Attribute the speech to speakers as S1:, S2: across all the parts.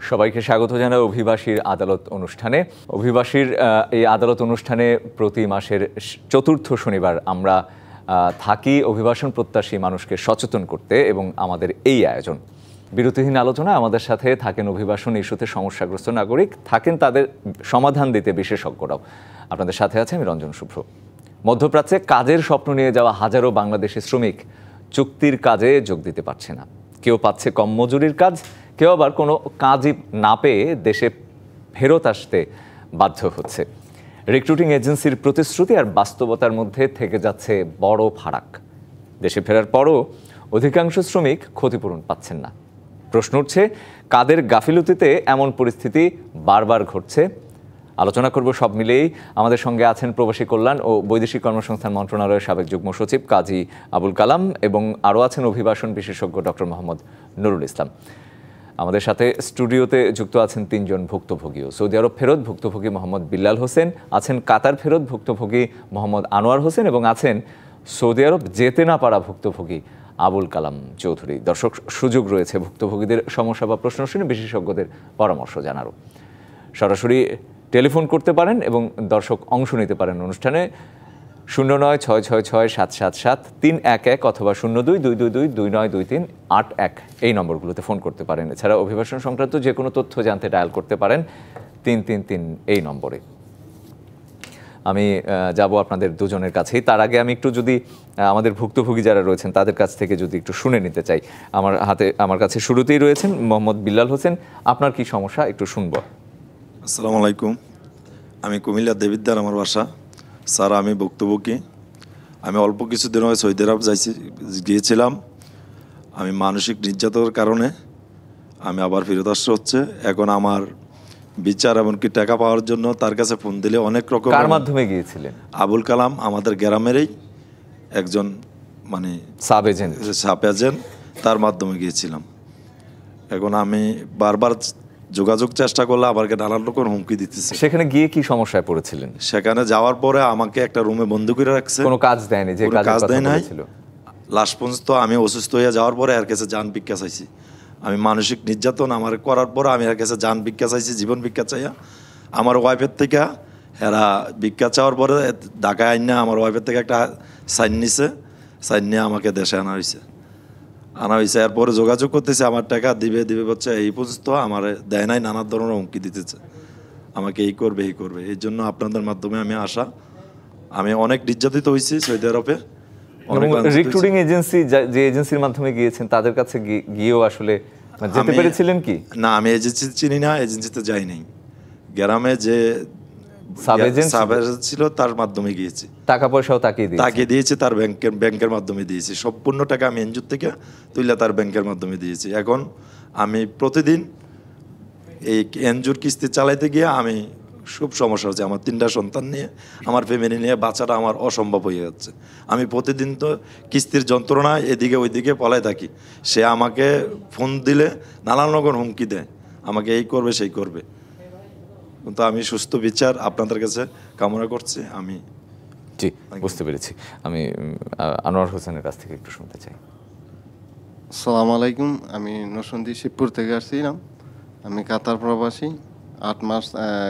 S1: সবাইকে স্বাগত জানাই অভিবাসীর আদালত অনুষ্ঠানে। অভিবাসীর এই আদালত অনুষ্ঠানে প্রতি মাসের চতুর্থ শনিবার আমরা থাকি অভিবাসন প্রত্যাশী মানুষকে সচেতন করতে, এবং আমাদের এই আয়োজন বিরতিহীন আলোচনায় আমাদের সাথে থাকেন অভিবাসন ইস্যুতে সমস্যাগ্রস্ত নাগরিক, থাকেন তাদের সমাধান দিতে বিশেষজ্ঞরাও। আপনাদের সাথে আছে আমি রঞ্জন শুভ্র। মধ্যপ্রাচ্যে কাজের স্বপ্ন নিয়ে যাওয়া হাজারো বাংলাদেশি শ্রমিক চুক্তির কাজে যোগ দিতে পারছে না। কেউ পাচ্ছে কম মজুরির কাজ, কেউ আবার কোনো কাজই না পেয়ে দেশে ফেরত আসতে বাধ্য হচ্ছে। রিক্রুটিং এজেন্সির প্রতিশ্রুতি আর বাস্তবতার মধ্যে থেকে যাচ্ছে বড় ফারাক। দেশে ফেরার পরও অধিকাংশ শ্রমিক ক্ষতিপূরণ পাচ্ছেন না। প্রশ্ন উঠছে, কাদের গাফিলতিতে এমন পরিস্থিতি বারবার ঘটছে? আলোচনা করব সব মিলেই। আমাদের সঙ্গে আছেন প্রবাসী কল্যাণ ও বৈদেশিক কর্মসংস্থান মন্ত্রণালয়ের সাবেক যুগ্ম সচিব কাজী আবুল কালাম, এবং আরও আছেন অভিবাসন বিশেষজ্ঞ ডক্টর মোহাম্মদ নুরুল ইসলাম। আমাদের সাথে স্টুডিওতে যুক্ত আছেন তিনজন ভুক্তভোগীও। সৌদি আরব ফেরত ভুক্তভোগী মোহাম্মদ বিল্লাল হোসেন, আছেন কাতার ফেরত ভুক্তভোগী মোহাম্মদ আনোয়ার হোসেন, এবং আছেন সৌদি আরব যেতে না পারা ভুক্তভোগী আবুল কালাম চৌধুরী। দর্শক, সুযোগ রয়েছে ভুক্তভোগীদের সমস্যা বা প্রশ্ন শুনে বিশেষজ্ঞদের পরামর্শ জানারও। সরাসরি টেলিফোন করতে পারেন এবং দর্শক অংশ নিতে পারেন অনুষ্ঠানে। 09666777-311 অথবা 022222292381 এই নম্বরগুলোতে ফোন করতে পারেন। এছাড়া অভিবাসন সংক্রান্ত যে কোনো তথ্য জানতে ডায়াল করতে পারেন 333 এই নম্বরে। আমি যাব আপনাদের দুজনের কাছেই। তার আগে আমি একটু যদি আমাদের ভুক্তভোগী যারা রয়েছেন তাদের কাছ থেকে যদি একটু শুনে নিতে চাই। আমার কাছে শুরুতেই রয়েছেন মোহাম্মদ বিল্লাল হোসেন। আপনার কি সমস্যা একটু শুনবো।
S2: আসসালামু আলাইকুম, আমি কুমিল্লা দেবিদ্দার আমার বাসা। স্যার, আমি ভুক্তভোগী। আমি অল্প কিছুদিন হয় সৌদি আরব গিয়েছিলাম। আমি মানসিক নির্যাতনের কারণে আমি আবার ফেরত আসতে হচ্ছে। এখন আমার বিচার এমনকি টাকা পাওয়ার জন্য তার কাছে ফোন দিলে অনেক রকম।
S1: কার মাধ্যমে গিয়েছিলেন?
S2: আবুল কালাম, আমাদের গ্রামেরই একজন মানে সাব এজেন্ট, তার মাধ্যমে গিয়েছিলাম। এখন আমি বারবার যোগাযোগ চেষ্টা করলে আমাকে নানান রকম হুমকি দিতেছে।
S1: সেখানে গিয়ে কি সমস্যায় পড়েছিলেন?
S2: সেখানে যাওয়ার পরে আমাকে একটা রুমে বন্ধ করে রাখছে।
S1: কোনো কাজ দেয়নি? যে কাজ দেয় নাই।
S2: লাস্ট পর্যন্ত আমি অসুস্থ হয়ে যাওয়ার পরে এর কাছে জান ভিক্ষা চাইছি। আমি মানসিক নির্যাতন আমার করার পরে আমি এর কাছে জান ভিক্ষা চাইছি, জীবন ভিক্ষা চাইয়া। আমার ওয়াইফের থেকে এরা ভিক্ষা চাওয়ার পরে ঢাকায় আইনা আমার ওয়াইফের থেকে একটা সাইন নিছে। সাইন নিয়ে আমাকে দেশে আনা হয়েছে। এরপরে যোগাযোগ করতেছে, আমার টাকা দিবে বলছে। এই পর্যন্ত আমার দেয় নাই, নানা ধরনের হুমকি দিতেছে, আমাকে এই করবে। এই জন্য আপনাদের মাধ্যমে আমি আসা। আমি অনেক নির্যাতিত হয়েছি সৌদি আরবে।
S1: রিক্রুটিং এজেন্সি, যে এজেন্সির মাধ্যমে গিয়েছেন তাদের কাছে গিয়েও আসলে যেতে পেরেছিলেন কি না?
S2: আমি এজেন্সি চিনি না, এজেন্সিতে যাই নাই। গ্রামে যে সাব এজেন্ট ছিল তার মাধ্যমে গিয়েছি।
S1: টাকা পয়সাও তাকে
S2: দিয়েছি, তার ব্যাংকের মাধ্যমে দিয়েছি। সম্পূর্ণ টাকা আমি এনজিও থেকে তুলে তার ব্যাংকের মাধ্যমে দিয়েছি। এখন আমি প্রতিদিন এই এনজিওর কিস্তি চালাইতে গিয়ে আমি খুব সমস্যা হচ্ছে। আমার 3টা সন্তান নিয়ে, আমার ফ্যামিলি নিয়ে বাচ্চাটা আমার অসম্ভব হয়ে যাচ্ছে। আমি প্রতিদিন তো কিস্তির যন্ত্রণা এদিকে ওইদিকে পলায় থাকি। সে আমাকে ফোন দিলে নানান রকম হুমকি দেয়, আমাকে এই করবে সেই করবে। কিন্তু আমি সুস্থ বিচার আপনাদের কাছে কামনা করছি। আমি
S1: জি বুঝতে পেরেছি। আমি আনোয়ার হোসেনের কাছ থেকে একটু শুনতে চাই।
S3: আসসালামু আলাইকুম, আমি নরসিংদী শিবপুর থেকে আসছিলাম। আমি কাতার প্রবাসী। 8 মাস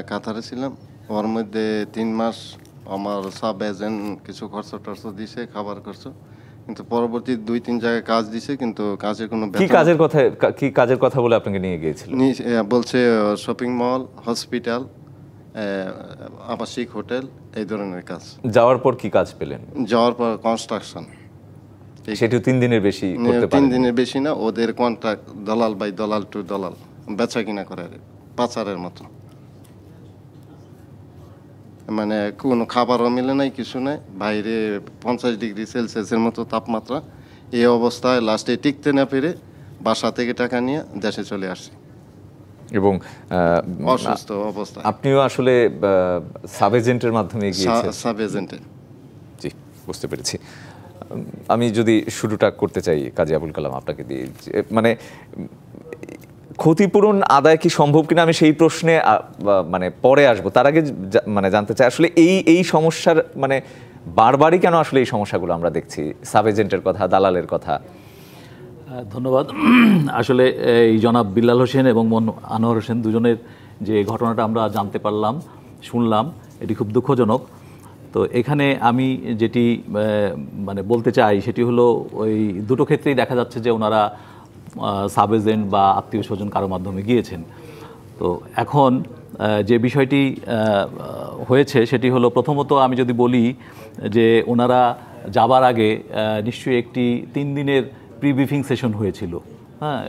S3: কাতারে ছিলাম। ওর মধ্যে 3 মাস আমার সাব এজেন্ট কিছু খরচ দিছে, খাবার খরচ। কিন্তু পরবর্তী 2-3 জায়গায় কাজ দিছে, কিন্তু কাজের কোনো
S1: কি কাজের কথা বলে আপনাকে নিয়ে গিয়েছিল?
S3: বলছে শপিং মল, হসপিটাল, আবাসিক হোটেল, এই ধরনের কাজ।
S1: যাওয়ার পর কি কাজ পেলেন?
S3: যাওয়ার পর কনস্ট্রাকশন।
S1: সেটিও 3 দিনের বেশি করতে পারেন?
S3: 3 দিনের বেশি না। ওদের কন্ট্রাক্ট দলাল বাই দলাল টু দলাল, বেচা কিনা করে পাচারের মতো। মানে কোনো খাবারও মিলে নাই, কিছু নাই। বাইরে 50 ডিগ্রি সেলসিয়াসের মতো তাপমাত্রা। এই অবস্থায় লাস্টে টিকতে না পেরে বাসা থেকে টাকা নিয়ে দেশে চলে আসছি
S1: এবং
S3: অসুস্থ অবস্থা।
S1: আপনিও আসলে সাব এজেন্টের মাধ্যমে গিয়েছেন?
S3: সাব এজেন্টে।
S1: জি বুঝতে পেরেছি। আমি যদি শুরুটা করতে চাই কাজী আবুল কালাম আপনাকে দিয়ে, মানে ক্ষতিপূরণ আদায় কি সম্ভব কিনা আমি সেই প্রশ্নে মানে পরে আসবো। তার আগে মানে জানতে চাই আসলে এই সমস্যার মানে বারবারই কেন আসলে এই সমস্যাগুলো আমরা দেখছি? সাব এজেন্টের কথা, দালালের কথা,
S4: ধন্যবাদ। আসলে এই জনাব বিল্লাল হোসেন এবং আনোয়ার হোসেন দুজনের যে ঘটনাটা আমরা জানতে পারলাম, শুনলাম, এটি খুব দুঃখজনক। তো এখানে আমি যেটি মানে বলতে চাই সেটি হলো ওই দুটো ক্ষেত্রেই দেখা যাচ্ছে যে ওনারা সাব এজেন্ট বা আত্মীয় স্বজন কারো মাধ্যমে গিয়েছেন। তো এখন যে বিষয়টি হয়েছে সেটি হলো, প্রথমত আমি যদি বলি যে ওনারা যাবার আগে নিশ্চয়ই একটি 3 দিনের প্রি ব্রিফিং সেশন হয়েছিল। হ্যাঁ,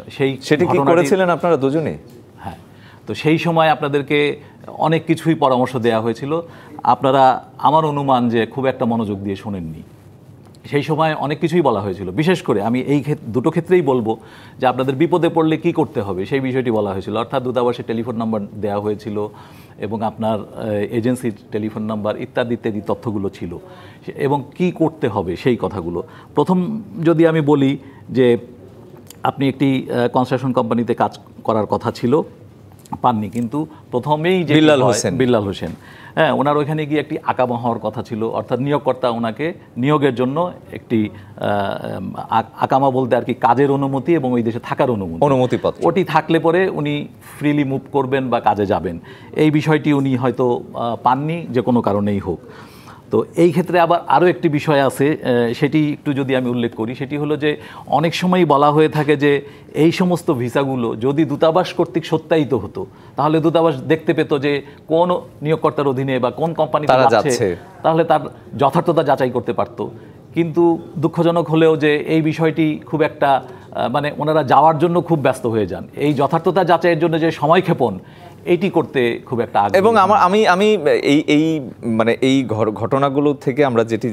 S1: সেটি কি করেছিলেন আপনারা দুজনেই?
S4: হ্যাঁ, তো সেই সময় আপনাদেরকে অনেক কিছুই পরামর্শ দেওয়া হয়েছিল। আপনারা আমার অনুমান যে খুব একটা মনোযোগ দিয়ে শোনেননি। সেই সময় অনেক কিছুই বলা হয়েছিল, বিশেষ করে আমি এই দুটো ক্ষেত্রেই বলবো যে আপনাদের বিপদে পড়লে কি করতে হবে সেই বিষয়টি বলা হয়েছিল। অর্থাৎ দূতাবাসের টেলিফোন নাম্বার দেওয়া হয়েছিল এবং আপনার এজেন্সির টেলিফোন নাম্বার ইত্যাদি ইত্যাদি তথ্যগুলো ছিল এবং কি করতে হবে সেই কথাগুলো। প্রথম যদি আমি বলি যে আপনি একটি কনস্ট্রাকশন কোম্পানিতে কাজ করার কথা ছিল, পাননি, কিন্তু প্রথমেই যে বিল্লাল হোসেন, হ্যাঁ, ওনার ওইখানে গিয়ে একটি আকামা হওয়ার কথা ছিল। অর্থাৎ নিয়োগকর্তা ওনাকে নিয়োগের জন্য একটি আকামা বলতে আর কি কাজের অনুমতি এবং ওই দেশে থাকার অনুমতিপত্র, ওটি থাকলে পরে উনি ফ্রিলি মুভ করবেন বা কাজে যাবেন। এই বিষয়টি উনি হয়তো পাননি, যে কোনো কারণেই হোক। তো এই ক্ষেত্রে আবার আরও একটি বিষয় আছে, সেটি একটু যদি আমি উল্লেখ করি, সেটি হলো যে অনেক সময়ই বলা হয়ে থাকে যে এই সমস্ত ভিসাগুলো যদি দূতাবাস কর্তৃক সত্যায়িত হতো তাহলে দূতাবাস দেখতে পেত যে কোন নিয়োগকর্তার অধীনে বা কোন কোম্পানি যাচ্ছে, তাহলে তার যথার্থতা যাচাই করতে পারত। কিন্তু দুঃখজনক হলেও যে এই বিষয়টি খুব একটা মানে ওনারা যাওয়ার জন্য খুব ব্যস্ত হয়ে যান। এই যথার্থতা যাচাইয়ের জন্য যে সময়ক্ষেপণ, এইটি করতে খুব একটা
S1: এবং আমি এই মানে এই ঘটনাগুলো থেকে আমরা যেটি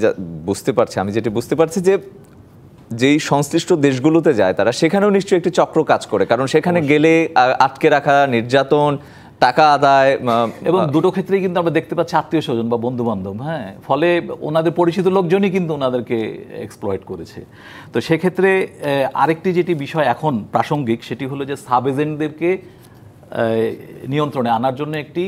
S1: বুঝতে পারছি, আমি যেটি বুঝতে পারছি যে যেই সংশ্লিষ্ট দেশগুলোতে যায় তারা সেখানেও নিশ্চয়ই একটি চক্র কাজ করে, কারণ সেখানে গেলে আটকে রাখা, নির্যাতন, টাকা আদায়,
S4: এবং দুটো ক্ষেত্রেই কিন্তু আমরা দেখতে পাচ্ছি আত্মীয় স্বজন বা বন্ধু বান্ধব, হ্যাঁ, ফলে ওনাদের পরিচিত লোকজনই কিন্তু ওনাদেরকে এক্সপ্লয়েট করেছে। তো সেক্ষেত্রে আরেকটি যেটি বিষয় এখন প্রাসঙ্গিক সেটি হলো যে সাব এজেন্টদেরকে নিয়ন্ত্রণে আনার জন্য একটি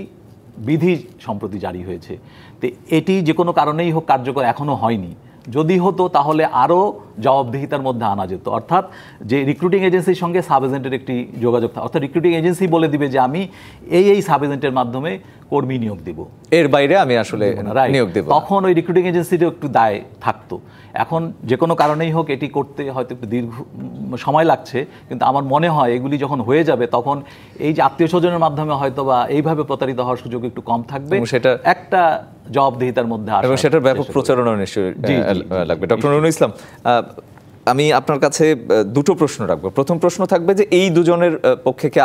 S4: বিধি সম্প্রতি জারি হয়েছে। তো এটি যে কোনো কারণেই হোক কার্যকর এখনও হয়নি। যদি হতো তাহলে আরও জবাবদিহিতার মধ্যে আনা যেত। অর্থাৎ যে রিক্রুটিং এজেন্সির সঙ্গে সাব এজেন্টের একটি যোগাযোগ থাকে, অর্থাৎ রিক্রুটিং এজেন্সি বলে দিবে যে আমি এই সাব এজেন্টের মাধ্যমে কর্মী নিয়োগ দেব,
S1: এর বাইরে আমি আসলে নিয়োগ দেব,
S4: তখন ওই রিক্রুটিং এজেন্সিরও একটু দায় থাকতো। এখন যে কোনো কারণেই হোক এটি করতে হয়তো একটু দীর্ঘ সময় লাগছে, কিন্তু আমার মনে হয় এগুলি যখন হয়ে যাবে তখন এই যে আত্মীয় স্বজনের মাধ্যমে হয়তো বা এইভাবে প্রতারিত হওয়ার সুযোগ একটু কম থাকবে,
S1: সেটা
S4: একটা জবাবদিহিতার মধ্যে আসবে
S1: এবং সেটার ব্যাপক প্রচারণা নিশ্চয়ই লাগবে। ডক্টর নুরুল ইসলাম, আমি আপনার কাছে দুটো প্রশ্ন রাখবো। প্রথম প্রশ্ন থাকবে যে এই দুজনের পক্ষে কি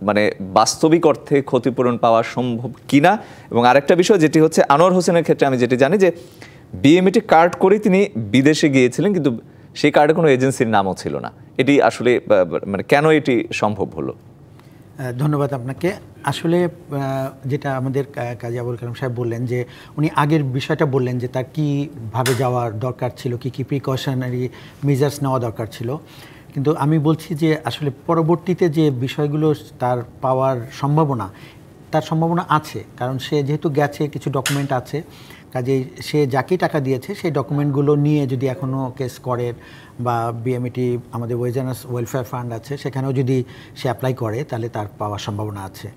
S1: মানে বাস্তবিক অর্থে ক্ষতিপূরণ পাওয়া সম্ভব কিনা, এবং আরেকটা বিষয় যেটি হচ্ছে আনোয়ার হোসেনের ক্ষেত্রে আমি যেটি জানি যে বিএমইটি কার্ড করে তিনি বিদেশে গিয়েছিলেন, কিন্তু সেই কার্ডে কোনো এজেন্সির নামও ছিল না। এটি আসলে মানে কেন এটি সম্ভব হলো?
S5: ধন্যবাদ আপনাকে। আসলে যেটা আমাদের কাজী আবুল কালাম সাহেব বললেন যে উনি আগের বিষয়টা বললেন যে তার কীভাবে যাওয়ার দরকার ছিল, কী প্রিকশনারি মেজার্স নেওয়া দরকার ছিল, কিন্তু আমি বলছি যে আসলে পরবর্তীতে যে বিষয়গুলো তার পাওয়ার সম্ভাবনা আছে, কারণ সে যেহেতু গেছে, কিছু ডকুমেন্ট আছে, কাজেই সে যাকেই টাকা দিয়েছে সেই ডকুমেন্টগুলো নিয়ে যদি এখনও কেস করে বা বিএমইটি আমাদের ওয়েজার্স ওয়েলফেয়ার ফান্ড আছে সেখানেও যদি সে অ্যাপ্লাই করে তাহলে তার পাওয়ার সম্ভাবনা আছে।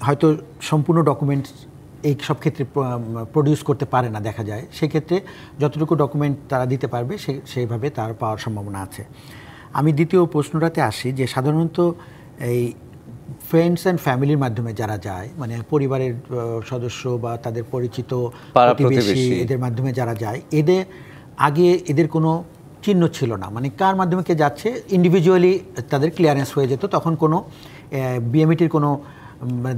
S5: হয়তো সম্পূর্ণ ডকুমেন্টস এই সব ক্ষেত্রে প্রডিউস করতে পারে না দেখা যায়, সেক্ষেত্রে যতটুকু ডকুমেন্ট তারা দিতে পারবে সেইভাবে তার পাওয়ার সম্ভাবনা আছে। আমি দ্বিতীয় প্রশ্নটাতে আসি যে সাধারণত এই ফ্রেন্ডস অ্যান্ড ফ্যামিলির মাধ্যমে যারা যায়, মানে পরিবারের সদস্য বা তাদের পরিচিত প্রতিবেশী, এদের মাধ্যমে যারা যায়, এদের কোনো চিহ্ন ছিল না, মানে কার মাধ্যমে কে যাচ্ছে ইন্ডিভিজুয়ালি তাদের ক্লিয়ারেন্স হয়ে যেত। তখন কোনো বিএমইটির কোনো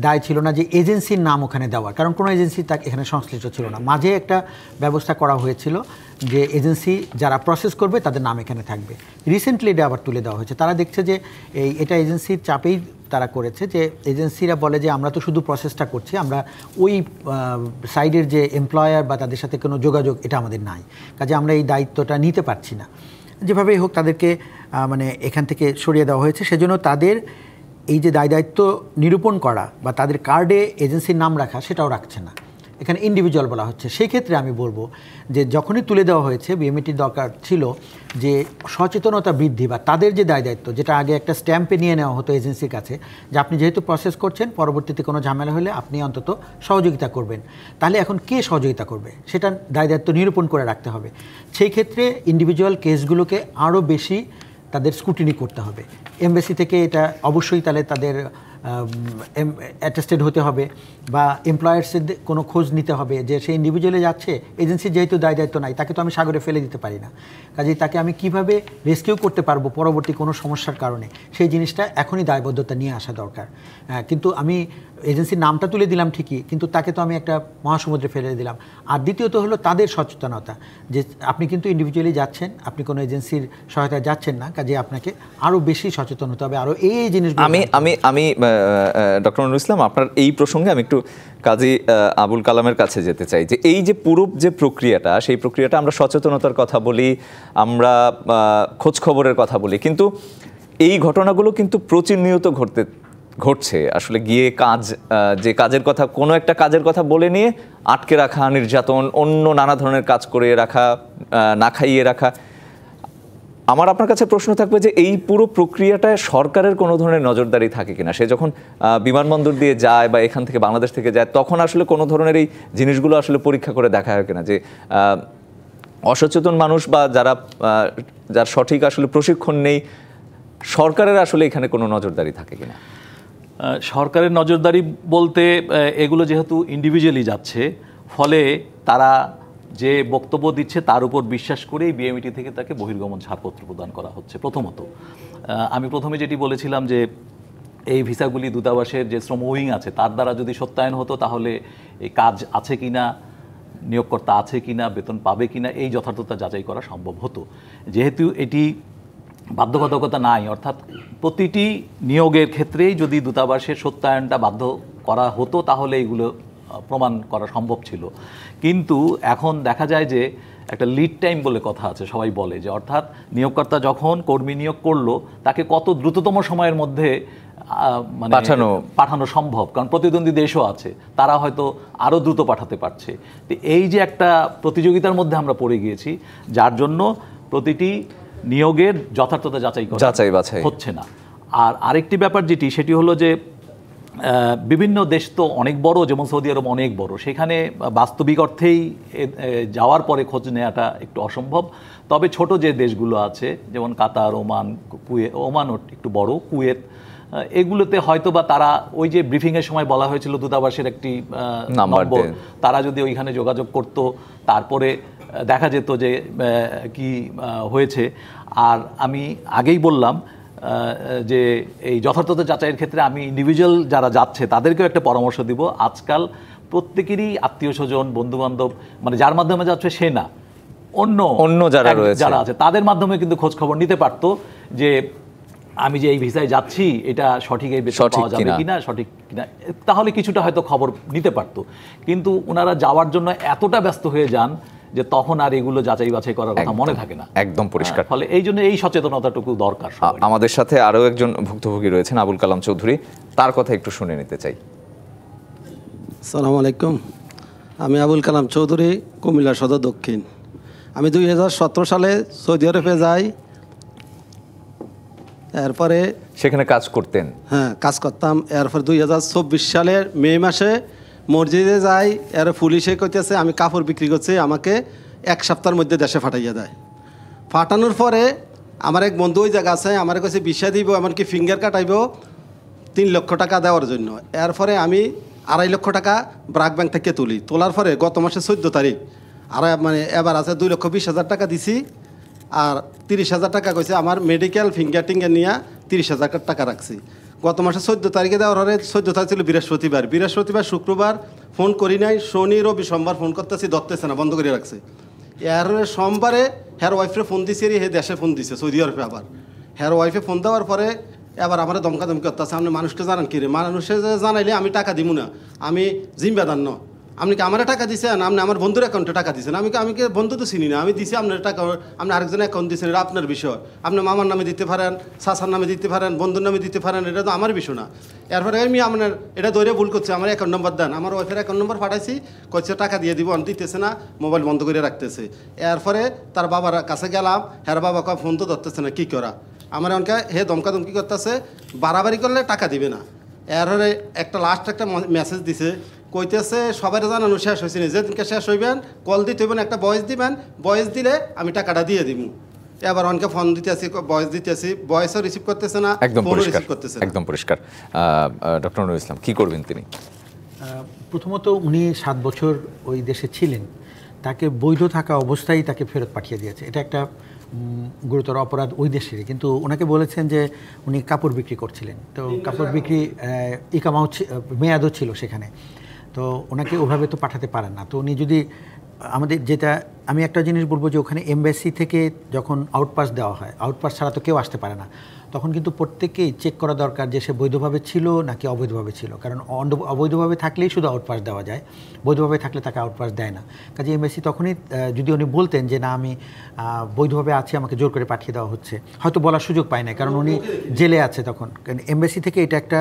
S5: দায় ছিল না যে এজেন্সির নাম ওখানে দেওয়ার, কারণ কোনো এজেন্সি তাকে এখানে সংশ্লিষ্ট ছিল না। মাঝে একটা ব্যবস্থা করা হয়েছিল যে এজেন্সি যারা প্রসেস করবে তাদের নাম এখানে থাকবে। রিসেন্টলি এটা আবার তুলে দেওয়া হয়েছে। তারা দেখছে যে এটা এজেন্সির চাপেই তারা করেছে, যে এজেন্সিরা বলে যে আমরা তো শুধু প্রসেসটা করছি, আমরা ওই সাইডের যে এমপ্লয়ার বা তাদের সাথে কোনো যোগাযোগ এটা আমাদের নাই, কাজে আমরা এই দায়িত্বটা নিতে পারছি না। যেভাবেই হোক তাদেরকে মানে এখান থেকে সরিয়ে দেওয়া হয়েছে। সেজন্য তাদের এই যে দায়িত্ব নিরূপণ করা বা তাদের কার্ডে এজেন্সির নাম রাখা সেটাও রাখছে না। এখানে ইন্ডিভিজুয়াল বলা হচ্ছে। সেই ক্ষেত্রে আমি বলবো যে যখনই তুলে দেওয়া হয়েছে বিএমইটির দরকার ছিল যে সচেতনতা বৃদ্ধি বা তাদের যে দায় দায়িত্ব, যেটা আগে একটা স্ট্যাম্পে নিয়ে নেওয়া হতো এজেন্সির কাছে, যে আপনি যেহেতু প্রসেস করছেন পরবর্তীতে কোনো ঝামেলা হলে আপনি অন্তত সহযোগিতা করবেন, তাহলে এখন কে সহযোগিতা করবে সেটা দায় দায়িত্ব নিরূপণ করে রাখতে হবে। সেই ক্ষেত্রে ইন্ডিভিজুয়াল কেসগুলোকে আরও বেশি তাদের স্ক্রুটিনি করতে হবে। এমবেসি থেকে এটা অবশ্যই তাহলে তাদের অ্যাটেস্টেড হতে হবে বা এমপ্লয়ার্সের কোনো খোঁজ নিতে হবে যে সে ইন্ডিভিজুয়ালে যাচ্ছে, এজেন্সির যেহেতু দায় দায়িত্ব নাই, তাকে তো আমি সাগরে ফেলে দিতে পারি না, কাজেই তাকে আমি কিভাবে রেস্কিউ করতে পারবো পরবর্তী কোনো সমস্যার কারণে, সেই জিনিসটা এখনই দায়বদ্ধতা নিয়ে আসা দরকার। কিন্তু আমি এজেন্সির নামটা তুলে দিলাম ঠিকই, কিন্তু তাকে তো আমি একটা মহাসমুদ্রে ফেলে দিলাম। আর দ্বিতীয়ত হলো তাদের সচেতনতা, যে আপনি কিন্তু ইন্ডিভিজুয়ালি যাচ্ছেন, আপনি কোনো এজেন্সির সহায়তায় যাচ্ছেন না, কাজে আপনাকে আরও বেশি সচেতন হতে হবে, আরও এই জিনিসগুলো।
S1: আমি ডক্টর নুরুল ইসলাম, আপনার এই প্রসঙ্গে আমি একটু কাজী আবুল কালামের কাছে যেতে চাই, যে এই যে পুরো যে প্রক্রিয়াটা, সেই প্রক্রিয়াটা আমরা সচেতনতার কথা বলি, আমরা খোঁজ খবরের কথা বলি, কিন্তু এই ঘটনাগুলো কিন্তু প্রতিনিয়ত ঘটছে। আসলে গিয়ে যে কাজের কথা, কোনো একটা কাজের কথা বলে নিয়ে আটকে রাখা, নির্যাতন, অন্য নানা ধরনের কাজ করে রাখা, না খাইয়ে রাখা। আমার আপনার কাছে প্রশ্ন থাকবে যে এই পুরো প্রক্রিয়াটায় সরকারের কোনো ধরনের নজরদারি থাকে কিনা? সে যখন বিমানবন্দর দিয়ে যায় বা এখান থেকে বাংলাদেশ থেকে যায়, তখন আসলে কোনো ধরনের এই জিনিসগুলো আসলে পরীক্ষা করে দেখা হয় কিনা, যে অসচেতন মানুষ বা যার সঠিক আসলে প্রশিক্ষণ নেই, সরকারের আসলে এখানে কোনো নজরদারি থাকে কিনা?
S4: সরকারের নজরদারি বলতে এগুলো যেহেতু ইন্ডিভিজুয়ালি যাচ্ছে, ফলে তারা যে বক্তব্য দিচ্ছে তার উপর বিশ্বাস করেই বিএমইটি থেকে তাকে বহির্গমন ছাড়পত্র প্রদান করা হচ্ছে। প্রথমত আমি প্রথমে যেটি বলেছিলাম যে এই ভিসাগুলি দূতাবাসের যে শ্রম উইং আছে তার দ্বারা যদি সত্যায়ন হতো, তাহলে এই কাজ আছে কিনা, নিয়োগকর্তা আছে কিনা, বেতন পাবে কিনা, এই যথার্থতা যাচাই করা সম্ভব হতো। যেহেতু এটি বাধ্যবাধকতা নাই, অর্থাৎ প্রতিটি নিয়োগের ক্ষেত্রেই যদি দূতাবাসের সত্যায়নটা বাধ্য করা হতো, তাহলে এইগুলো প্রমাণ করা সম্ভব ছিল। কিন্তু এখন দেখা যায় যে একটা লিড টাইম বলে কথা আছে, সবাই বলে যে অর্থাৎ নিয়োগকর্তা যখন কর্মী নিয়োগ করলো, তাকে কত দ্রুততম সময়ের মধ্যে মানে পাঠানো সম্ভব, কারণ প্রতিদ্বন্দ্বী দেশও আছে, তারা হয়তো আরও দ্রুত পাঠাতে পারছে। তো এই যে একটা প্রতিযোগিতার মধ্যে আমরা পড়ে গিয়েছি, যার জন্য প্রতিটি নিয়োগের যথার্থতা যাচাই বাছাই হচ্ছে না। আর আরেকটি ব্যাপার যেটি, সেটি হলো যে বিভিন্ন দেশ তো অনেক বড়, যেমন সৌদি আরব অনেক বড়, সেখানে বাস্তবিক অর্থেই যাওয়ার পরে খোঁজ নেওয়াটা একটু অসম্ভব। তবে ছোট যে দেশগুলো আছে, যেমন কাতার, ওমান, কুয়েত, ওমানও একটু বড়, কুয়েত, এগুলোতে হয়তো বা তারা ওই যে ব্রিফিংয়ের সময় বলা হয়েছিল দূতাবাসের একটি নম্বর, তারা যদি ওইখানে যোগাযোগ করত, তারপরে দেখা যেত যে কি হয়েছে। আর আমি আগেই বললাম যে এই যথার্থতা যাচাইয়ের ক্ষেত্রে আমি ইন্ডিভিজুয়াল যারা যাচ্ছে তাদেরকেও একটা পরামর্শ দিব। আজকাল প্রত্যেকেরই আত্মীয় স্বজন, বন্ধুবান্ধব, মানে যার মাধ্যমে যাচ্ছে সে না, অন্য যারা আছে তাদের মাধ্যমে কিন্তু খোঁজ খবর নিতে পারতো যে আমি যে এই ভিসায় যাচ্ছি এটা সঠিক, এই বেতন পাওয়া যাবে কিনা, সঠিক কিনা, তাহলে কিছুটা হয়তো খবর নিতে পারতো। কিন্তু ওনারা যাওয়ার জন্য এতটা ব্যস্ত হয়ে যান যে তখন আর এগুলো যাচাই বাছাই করার কথা মনে থাকে না,
S1: একদম পরিষ্কার।
S4: ফলে এই জন্য এই সচেতনতাটুকু দরকার।
S1: আমাদের সাথে আরও একজন ভুক্তভোগী রয়েছেন, আবুল কালাম চৌধুরী, তার কথা একটু শুনে নিতে চাই।
S6: আসসালামু আলাইকুম, আমি আবুল কালাম চৌধুরী, কুমিল্লা সদর দক্ষিণ। আমি 2017 সালে সৌদি আরবে যাই, এরপরে
S1: সেখানে কাজ করতেন?
S6: হ্যাঁ, কাজ করতাম। এরপর 2024 সালের মে মাসে মসজিদে যাই, এর পুলিশে কইতেছে আমি কাপড় বিক্রি করছি, আমাকে 1 সপ্তাহের মধ্যে দেশে পাঠাইয়া দেয়। পাঠানোর পরে আমার এক বন্ধু ওই জায়গা আছে, আমার কাছে ভিসা দিব, এমনকি ফিঙ্গার কাটাইব 3 লক্ষ টাকা দেওয়ার জন্য। এরপরে আমি 2.5 লক্ষ টাকা ব্রাক ব্যাংক থেকে তুলি। তোলার পরে গত মাসে 14 তারিখ আর মানে এবার আছে 2,20,000 টাকা দিছি, আর 30,000 টাকা কইছে আমার মেডিকেল ফিঙ্গার টিঙ্গার নিয়ে 30,000 টাকা রাখছি। গত মাসে 14 তারিখে দেওয়ার পরে 14 তারিখ ছিল বৃহস্পতিবার, শুক্রবার ফোন করি নাই, শনি, রবি, সোমবার ফোন করতেছি, ধরতেছে না, বন্ধ করে রাখছে। এর সোমবারে হের ওয়াইফে ফোন দিছে, হে দেশে ফোন দিছে সৌদি আরবে। আবার হের ওয়াইফে ফোন দেওয়ার পরে এবার আমার ধমকাধমকি করতেছে, আপনি মানুষকে জানান কি রে? মানুষে জানাইলে আমি টাকা দিব না, আমি জিম্মেদার ন, আপনি কি আমার টাকা দিয়েছেন, আপনি আমার বন্ধুর অ্যাকাউন্টে টাকা দিয়েছেন, আমি কি বন্ধু তো চিনি না, আমি দিছি আপনার টাকা, আপনি আরেকজনের অ্যাকাউন্ট দিয়েছেন, এটা আপনার বিষয়। আপনি মামার নামে দিতে পারেন, চাচার নামে দিতে পারেন, বন্ধুর নামে দিতে পারেন, এটা তো আমার বিষয় না। এরপরে আমি আপনার এটা ধরে ভুল করছে, আমার অ্যাকাউন্ট নম্বর দেন, আমার ওয়াইফের অ্যাকাউন্ট নম্বর পাঠাইছি, কইছে টাকা দিয়ে দিব, দিতেছে না, মোবাইল বন্ধ করে রাখতেছে। এরপরে তার বাবার কাছে গেলাম, হ্যাঁ বাবা কয় ফোন তো ধরতেছে না, কী করা? আমার অনেকে হে ধমকাধমকি করতেছে, বাড়াবাড়ি করলে টাকা দিবে না। এরপরে লাস্ট একটা মেসেজ দিছে, কইতেছে সবাই জানানো শেষ হয়েছে না, যেদিনকে শেষ হইবেন কল দিতে হইবেন, একটা ভয়েস দিবেন, ভয়েস দিলে আমি টাকাটা দিয়ে দিব। এবার অনেকে ফোন দিতেছি, ভয়েস দিতেছি, ভয়েসও রিসিভ করতেছে না, ফোনও রিসিভ করতেছে না।
S1: একদম পরিষ্কার। ডক্টর নুরুল ইসলাম, কি করবেন তিনি?
S5: প্রথমত উনি 7 বছর ওই দেশে ছিলেন, তাকে বৈধ থাকা অবস্থায় তাকে ফেরত পাঠিয়ে দিয়েছে, এটা একটা গুরুতর অপরাধ ওই দেশেরই। কিন্তু ওনাকে বলেছেন যে উনি কাপড় বিক্রি করছিলেন, তো কাপড় বিক্রি ইকামাও মেয়াদও ছিল সেখানে, তো ওনাকে ওভাবে তো পাঠাতে পারেন না। তো উনি যদি আমাদের যেটা আমি একটা জিনিস বলবো যে ওখানে এমবাসি থেকে যখন আউটপাস দেওয়া হয়, আউটপাস ছাড়া তো কেউ আসতে পারে না, তখন কিন্তু প্রত্যেককেই চেক করা দরকার যে সে বৈধভাবে ছিল নাকি অবৈধভাবে ছিল। কারণ অবৈধভাবে থাকলেই শুধু আউটপাস দেওয়া যায়, বৈধভাবে থাকলে তাকে আউটপাস দেয় না। কাজে এমবাসি তখনই যদি উনি বলতেন যে না আমি বৈধভাবে আছি, আমাকে জোর করে পাঠিয়ে দেওয়া হচ্ছে, হয়তো বলার সুযোগ পায় না, কারণ উনি জেলে আছে তখন। কারণ এমবাসি থেকে এটা একটা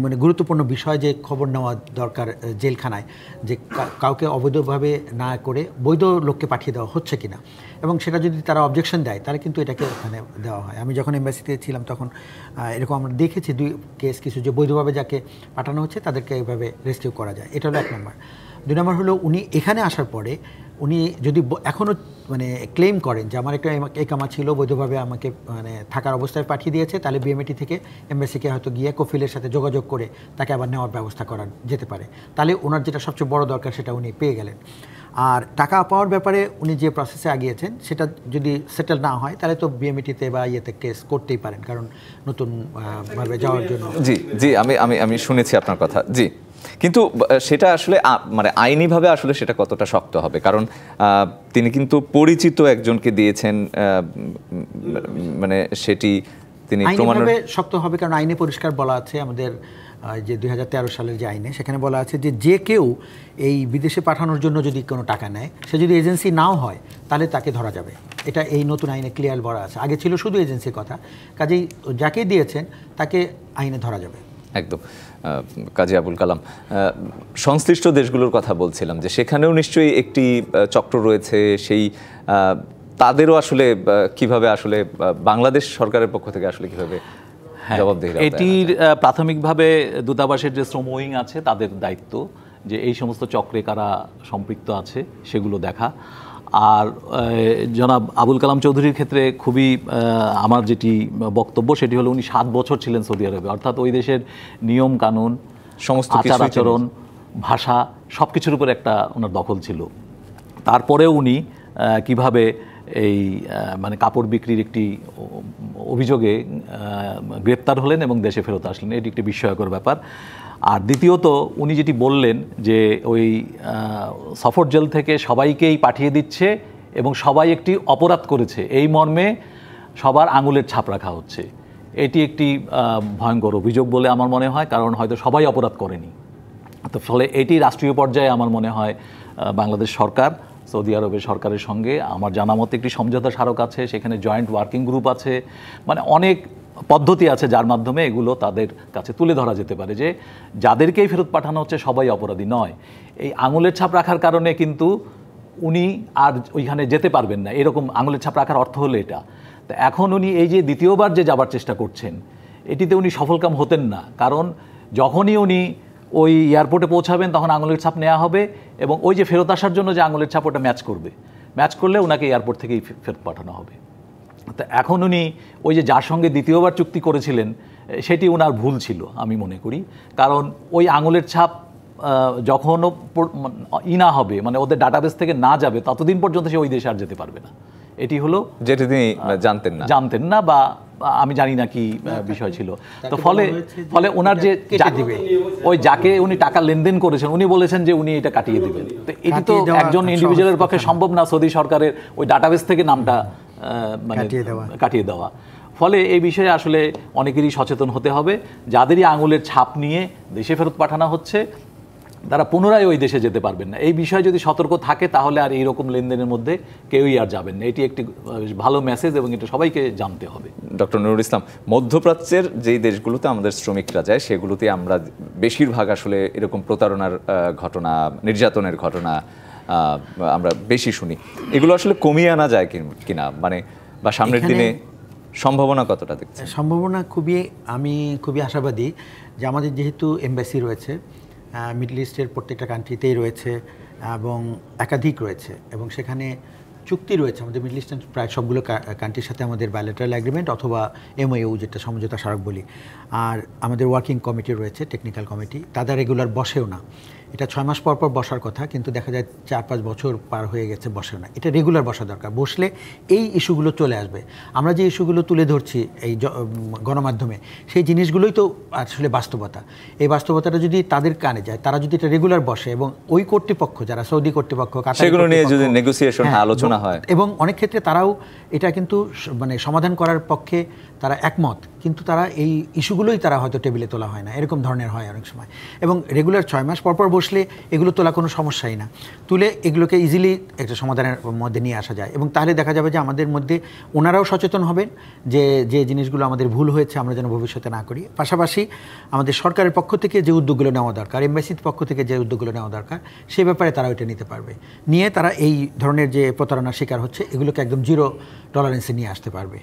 S5: মানে গুরুত্বপূর্ণ বিষয় যে খবর নেওয়া দরকার জেলখানায়, যে কাউকে অবৈধভাবে না করে বৈধ লোককে পাঠিয়ে দেওয়া হচ্ছে কিনা, এবং সেটা যদি তারা অবজেকশন দেয় তাহলে কিন্তু এটাকে ওখানে দেওয়া হয়। আমি যখন এমবাসিতে ছিলাম তখন এরকম আমরা দেখেছি 2 কেস কিছু, যে বৈধভাবে যাকে পাঠানো হচ্ছে তাদেরকে এইভাবে রেস্কিউ করা যায়। এটা হলো 1 নম্বর। 2 নম্বর হলো উনি এখানে আসার পরে উনি যদি এখনও মানে ক্লেম করেন যে আমার একটা একামা ছিল, বৈধভাবে আমাকে মানে থাকার অবস্থায় পাঠিয়ে দিয়েছে, তাহলে বিএমএটি থেকে এমবাসিকে হয়তো গিয়ে কফিলের সাথে যোগাযোগ করে তাকে আবার নেওয়ার ব্যবস্থা করা যেতে পারে। তাহলে ওনার যেটা সবচেয়ে বড় দরকার সেটা উনি পেয়ে গেলেন। আর টাকা পাওয়ার ব্যাপারে উনি যে প্রসেসে আগিয়েছেন সেটা যদি সেটেল না হয় তাহলে তো বিএমইটিতে বা ইয়েতে কেস করতেই পারেন, কারণ নতুন ভাবে যাওয়ার জন্য।
S1: জি জি, আমি শুনেছি আপনার কথা। জি, কিন্তু সেটা আসলে মানে আইনিভাবে আসলে সেটা কতটা শক্ত হবে? কারণ তিনি কিন্তু পরিচিত একজনকে দিয়েছেন, মানে সেটি তিনি
S5: আইনিভাবে শক্ত হবে, কারণ আইনে পরিষ্কার বলা আছে আমাদের যে 2013 সালের যে আইনে, সেখানে বলা আছে যে যে কেউ এই বিদেশে পাঠানোর জন্য যদি কোনো টাকা নেয়, সে যদি এজেন্সি নাও হয় তাহলে তাকে ধরা যাবে। এটা এই নতুন আইনে ক্লিয়ার বলা আছে। আগে ছিল শুধু এজেন্সির কথা, কাজেই যাকে দিয়েছেন তাকে আইনে ধরা যাবে।
S1: একদম। কাজী আবুল কালাম, সংশ্লিষ্ট দেশগুলোর কথা বলছিলাম যে সেখানেও নিশ্চয়ই একটি চক্র রয়েছে, সেই তাদেরও আসলে কিভাবে আসলে বাংলাদেশ সরকারের পক্ষ থেকে আসলে কিভাবে
S4: এটির প্রাথমিকভাবে দূতাবাসের যে শ্রম উইং আছে তাদের দায়িত্ব যে এই সমস্ত চক্রে কারা সম্পৃক্ত আছে সেগুলো দেখা। আর জনাব আবুল কালাম চৌধুরীর ক্ষেত্রে খুবই আমার যেটি বক্তব্য সেটি হলো উনি 7 বছর ছিলেন সৌদি আরবে, অর্থাৎ ওই দেশের নিয়ম কানুন, সমস্ত আচার আচরণ, ভাষা সব কিছুর উপর একটা ওনার দখল ছিল। তারপরেও উনি কিভাবে এই মানে কাপড় বিক্রির একটি অভিযোগে গ্রেপ্তার হলেন এবং দেশে ফেরত আসলেন, এটি একটি বিস্ময়কর ব্যাপার। আর দ্বিতীয়ত উনি যেটি বললেন যে ওই সফর জেল থেকে সবাইকেই পাঠিয়ে দিচ্ছে এবং সবাই একটি অপরাধ করেছে এই মর্মে সবার আঙুলের ছাপ রাখা হচ্ছে, এটি একটি ভয়ঙ্কর অভিযোগ বলে আমার মনে হয়, কারণ হয়তো সবাই অপরাধ করেনি। তো ফলে এটি রাষ্ট্রীয় পর্যায়ে আমার মনে হয় বাংলাদেশ সরকার সৌদি আরবের সরকারের সঙ্গে আমার জানা মতে একটি সমঝোতা স্মারক আছে, সেখানে জয়েন্ট ওয়ার্কিং গ্রুপ আছে, মানে অনেক পদ্ধতি আছে যার মাধ্যমে এগুলো তাদের কাছে তুলে ধরা যেতে পারে যে যাদেরকেই ফেরত পাঠানো হচ্ছে সবাই অপরাধী নয়। এই আঙুলের ছাপ রাখার কারণে কিন্তু উনি আর ওইখানে যেতে পারবেন না, এরকম আঙুলের ছাপ রাখার অর্থ হলো এটা। তো এখন উনি এই যে দ্বিতীয়বার যে যাবার চেষ্টা করছেন এটিতে উনি সফলকাম হতেন না, কারণ যখনই উনি ওই এয়ারপোর্টে পৌঁছাবেন তখন আঙুলের ছাপ নেওয়া হবে এবং ওই যে ফেরত আসার জন্য যে আঙুলের ছাপ ওটা ম্যাচ করলে ওনাকে এয়ারপোর্ট থেকেই ফেরত পাঠানো হবে। তো এখন উনি ওই যে যার সঙ্গে দ্বিতীয়বার চুক্তি করেছিলেন সেটি ওনার ভুল ছিল আমি মনে করি, কারণ ওই আঙুলের ছাপ যখনও না হবে, মানে ওদের ডাটাবেস থেকে না যাবে ততদিন পর্যন্ত সে ওই দেশে আর যেতে পারবে না। এটি হলো
S1: যেটা তিনি জানতেন না
S4: বা আমি জানি না কি বিষয় ছিল। তো ফলে ওনার যে ওই যাকে উনি টাকা লেনদেন করেছেন উনি বলেছেন যে উনি এটা কাটিয়ে দিবেন। তো এটি তো একজন ইন্ডিভিজুয়ালের পক্ষে সম্ভব না সৌদি সরকারের ওই ডাটাবেস থেকে নামটা মানে কাটিয়ে দেওয়া। ফলে এই বিষয়ে আসলে অনেকেরই সচেতন হতে হবে, যাদেরই আঙুলের ছাপ নিয়ে দেশে ফেরত পাঠানো হচ্ছে তারা পুনরায় ওই দেশে যেতে পারবেন না। এই বিষয়ে যদি সতর্ক থাকে তাহলে আর এইরকম লেনদেনের মধ্যে কেউই আর যাবেন না। এটি একটি ভালো মেসেজ এবং এটা সবাইকে জানতে হবে।
S1: ডক্টর নুরুল ইসলাম, মধ্যপ্রাচ্যের যেই দেশগুলোতে আমাদের শ্রমিকরা যায় সেগুলোতে আমরা বেশিরভাগ আসলে এরকম প্রতারণার ঘটনা, নির্যাতনের ঘটনা আমরা বেশি শুনি। এগুলো আসলে কমিয়ে আনা যায় কিনা, মানে বা সামনের দিনে সম্ভাবনা কতটা দেখছেন?
S5: সম্ভাবনা আমি খুবই আশাবাদী যে আমাদের যেহেতু এমবাসি রয়েছে মিডল ইস্টের প্রত্যেকটা কান্ট্রিতেই রয়েছে এবং একাধিক রয়েছে, এবং সেখানে চুক্তি রয়েছে আমাদের মিডল ইস্টের প্রায় সবগুলো কান্ট্রির সাথে আমাদের বাইলেটারাল এগ্রিমেন্ট অথবা এমওইউ, যেটা সমঝোতা স্মারক বলি। আর আমাদের ওয়ার্কিং কমিটি রয়েছে, টেকনিক্যাল কমিটি, তারা রেগুলার বসেও না। এটা 6 মাস পর পর বসার কথা, কিন্তু দেখা যায় 4-5 বছর পার হয়ে গেছে, বসেও না। এটা রেগুলার বসা দরকার। বসলে এই ইস্যুগুলো চলে আসবে। আমরা যে ইস্যুগুলো তুলে ধরছি এই গণমাধ্যমে, সেই জিনিসগুলোই তো আসলে বাস্তবতা। এই বাস্তবতাটা যদি তাদের কানে যায়, তারা যদি এটা রেগুলার বসে এবং ওই কর্তৃপক্ষ যারা সৌদি কর্তৃপক্ষ,
S1: সেগুলো নিয়ে যদি নেগোসিয়েশন, আলোচনা হয়,
S5: এবং অনেক ক্ষেত্রে তারাও এটা কিন্তু মানে সমাধান করার পক্ষে তারা একমত, কিন্তু তারা এই ইস্যুগুলোই তারা হয়তো টেবিলে তোলা হয় না, এরকম ধরনের হয় অনেক সময়। এবং রেগুলার 6 মাস পর পর বসলে এগুলো তোলা কোনো সমস্যাই না, তুলে এগুলোকে ইজিলি একটা সমাধানের মধ্যে নিয়ে আসা যায়। এবং তাহলে দেখা যাবে যে আমাদের মধ্যে ওনারাও সচেতন হবেন যে যে জিনিসগুলো আমাদের ভুল হয়েছে আমরা যেন ভবিষ্যতে না করি। পাশাপাশি আমাদের সরকারের পক্ষ থেকে যে উদ্যোগগুলো নেওয়া দরকার, এমবাসির পক্ষ থেকে যে উদ্যোগগুলো নেওয়া দরকার, সে ব্যাপারে তারা ওইটা নিতে পারবে। নিয়ে তারা এই ধরনের যে প্রতারণার শিকার হচ্ছে এগুলোকে একদম 0 টলারেন্সে নিয়ে আসতে পারবে।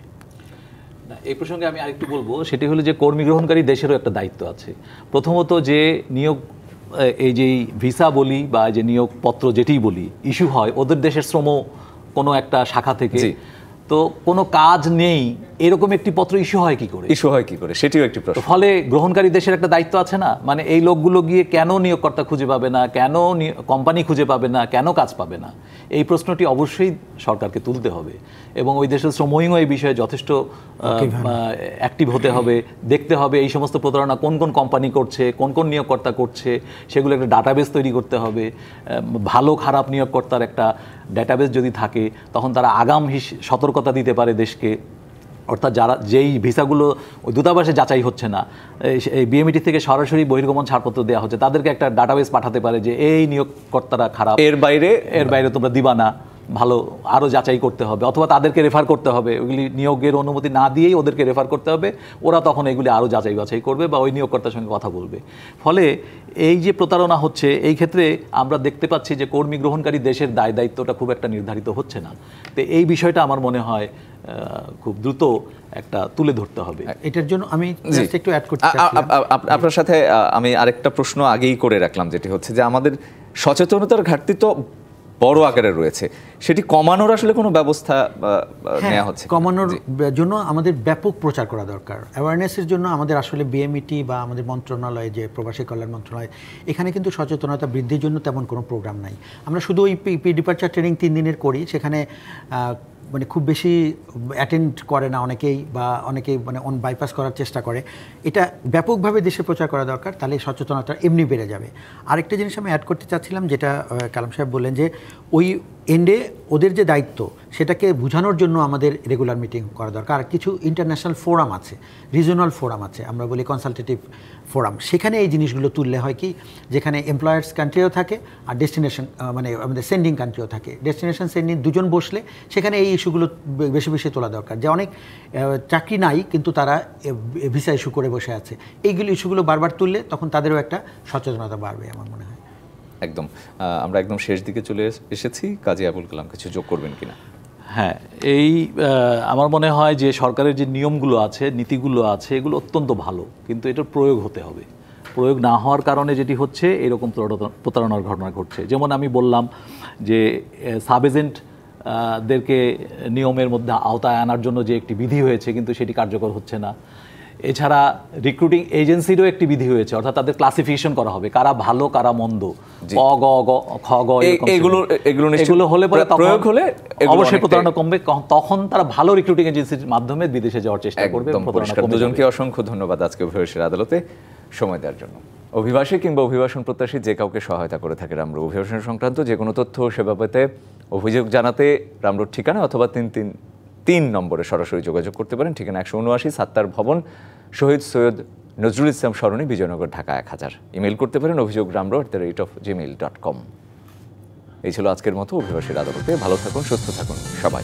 S4: এই প্রসঙ্গে আমি আরেকটু বলবো, সেটি হলো যে কর্মী গ্রহণকারী দেশেরও একটা দায়িত্ব আছে। প্রথমত যে নিয়োগ, এই যে ভিসা বলি বা যে নিয়োগপত্র যেটি বলি ইস্যু হয় ওদের দেশের শ্রম কোনো একটা শাখা থেকে, তো কোনো কাজ নেই এরকম একটি পত্র ইস্যু হয় কি করে,
S1: সেটিও একটি প্রশ্ন।
S4: ফলে গ্রহণকারী দেশের একটা দায়িত্ব আছে না, মানে এই লোকগুলো গিয়ে কেন নিয়োগকর্তা খুঁজে পাবে না, কেন কোম্পানি খুঁজে পাবে না, কেন কাজ পাবে না, এই প্রশ্নটি অবশ্যই সরকারকে তুলতে হবে। এবং ওই দেশের শ্রমইও এই বিষয়ে যথেষ্ট অ্যাক্টিভ হতে হবে, দেখতে হবে এই সমস্ত প্রতারণা কোন কোন কোম্পানি করছে, কোন কোন নিয়োগকর্তা করছে, সেগুলো একটা ডাটাবেস তৈরি করতে হবে। ভালো খারাপ নিয়োগকর্তার একটা ডাটাবেস যদি থাকে তখন তারা আগাম সতর্কতা দিতে পারে দেশকে। অর্থাৎ যারা যেই ভিসাগুলো ওই দূতাবাসে যাচাই হচ্ছে না, এই বিএমইটি থেকে সরাসরি বহির্গমন ছাড়পত্র দেওয়া হচ্ছে, তাদেরকে একটা ডাটাবেস পাঠাতে পারে যে এই নিয়োগকর্তারা খারাপ, এর বাইরে তোমরা দিবা না, ভালো আরও যাচাই করতে হবে, অথবা তাদেরকে রেফার করতে হবে। ওইগুলি নিয়োগের অনুমতি না দিয়েই ওদেরকে রেফার করতে হবে, ওরা তখন এগুলি আরও যাচাই বাছাই করবে বা ওই নিয়োগকর্তার সঙ্গে কথা বলবে। ফলে এই যে প্রতারণা হচ্ছে, এই ক্ষেত্রে আমরা দেখতে পাচ্ছি যে কর্মী গ্রহণকারী দেশের দায়িত্বটা খুব একটা নির্ধারিত হচ্ছে না। তো এই বিষয়টা আমার মনে হয় খুব দ্রুত একটা তুলে ধরতে হবে।
S5: এটার জন্য আমি একটু অ্যাড করতে চাই
S1: আপনার সাথে। আমি আরেকটা প্রশ্ন আগেই করে রাখলাম, যেটি হচ্ছে যে আমাদের সচেতনতার ঘাটতি তো বড় আকারে রয়েছে, সেটি কমানোর আসলে কোনো ব্যবস্থা নেওয়া হচ্ছে?
S5: কমানোর জন্য আমাদের ব্যাপক প্রচার করা দরকার। অ্যাওয়ারনেসের জন্য আমাদের আসলে বিএমইটি বা আমাদের মন্ত্রণালয়, যে প্রবাসী কল্যাণ মন্ত্রণালয়, এখানে কিন্তু সচেতনতা বৃদ্ধির জন্য তেমন কোনো প্রোগ্রাম নাই। আমরা শুধু ওই ডিপার্চার ট্রেনিং 3 দিনের করি, সেখানে মানে খুব বেশি অ্যাটেন্ড করে না অনেকেই, বা অনেকেই মানে বাইপাস করার চেষ্টা করে। এটা ব্যাপকভাবে দেশে প্রচার করা দরকার, তাহলে সচেতনতা এমনি বেড়ে যাবে। আরেকটা জিনিস আমি অ্যাড করতে চাচ্ছিলাম, যেটা কালাম সাহেব বললেন যে ওই এন্ডে ওদের যে দায়িত্ব সেটাকে বোঝানোর জন্য আমাদের রেগুলার মিটিং করা দরকার। আর কিছু ইন্টারন্যাশনাল ফোরাম আছে, রিজনাল ফোরাম আছে, আমরা বলি কনসালটেটিভ ফোরাম, সেখানে এই জিনিসগুলো তুললে হয় কি, যেখানে এমপ্লয়ার্স কান্ট্রিও থাকে আর ডেস্টিনেশন মানে আমাদের সেন্ডিং কান্ট্রিও থাকে। ডেস্টিনেশন সেন্ডিং দুজন বসলে সেখানে এই ইস্যুগুলো বেশি বেশি তোলা দরকার, যে অনেক চাকরি নাই কিন্তু তারা ভিসা ইস্যু করে বসে আছে। এইগুলো ইস্যুগুলো বারবার তুললে তখন তাদেরও একটা সচেতনতা বাড়বে আমার মনে হয়।
S1: একদম। আমরা একদম শেষ দিকে চলে এসেছি, কাজী আবুল কালাম কিছু যোগ করবেন কিনা?
S4: হ্যাঁ, এই আমার মনে হয় যে সরকারের যে নিয়মগুলো আছে, নীতিগুলো আছে, এগুলো অত্যন্ত ভালো, কিন্তু এটার প্রয়োগ হতে হবে। প্রয়োগ না হওয়ার কারণে যেটি হচ্ছে, এরকম প্রতারণার ঘটনা ঘটছে। যেমন আমি বললাম যে সাব এজেন্টদেরকে নিয়মের মধ্যে আওতায় আনার জন্য যে একটি বিধি হয়েছে, কিন্তু সেটি কার্যকর হচ্ছে না। এছাড়া রিক্রুটিং এজেন্সিরও একটি বিধি হয়েছে, অর্থাৎ তাদের ক্লাসিফিকেশন করা হবে, কারা ভালো কারা মন্দ, অ গ গ খ গ, এগুলো হলে পরে প্রয়োগ হলে অবশ্যই প্রতারণা কমবে। তখন তারা ভালো রিক্রুটিং এজেন্সির মাধ্যমে বিদেশে যাওয়ার চেষ্টা করবে।
S1: দুজনকে অসংখ্য ধন্যবাদ আজকে অভিবাসীর আদালতে সময় দেওয়ার জন্য। অভিবাসী কিংবা অভিবাসন প্রত্যাশী যে কাউকে সহায়তা করে থাকে রামরু, অভিবাসন সংক্রান্ত যে কোনো তথ্য ও সেবা পেতে অভিযোগ জানাতে রামরুর ঠিকানা অথবা 333 নম্বরে সরাসরি যোগাযোগ করতে পারেন। ঠিকানা 179 সাত্তার ভবন, শহীদ সৈয়দ নজরুল ইসলাম সরণি, বিজয়নগর, ঢাকা 1000। ইমেল করতে পারেন অভিযোগরামরো@gmail.com। এই ছিল আজকের মতো অভিবাসীর আদালতে। ভালো থাকুন, সুস্থ থাকুন সবাই।